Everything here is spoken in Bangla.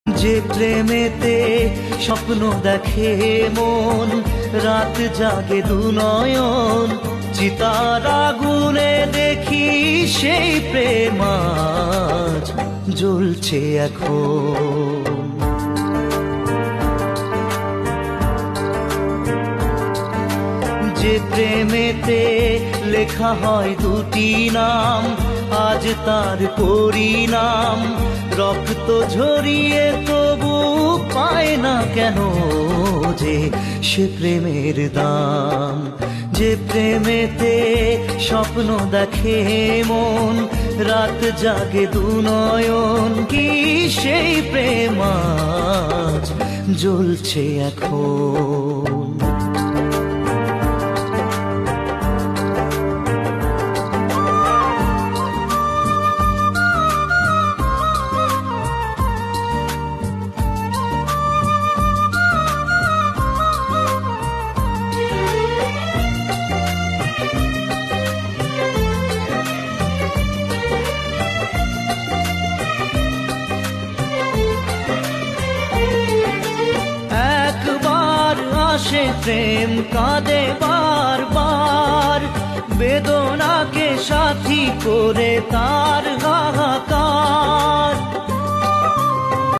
যে প্রেমেতে স্বপ্ন দেখে মন, রাত জাগে দুনয়ন, চিতার আগুনে দেখি সেই প্রেম আজ জ্বলছে এখন। যে প্রেমেতে লেখা হয় দুটি নাম, আজ তার পরিণাম রক্ত ঝরিয়ে তবু পায় না কেন যে সে প্রেমের দাম। যে প্রেমেতে স্বপ্ন দেখে মন, রাত জাগে দুনয়ন, কি সেই প্রেম আজ জ্বলছে এখন। সে প্রেম কাঁদে বারবার, বেদনাকে সাথী করে তার হাহাকার।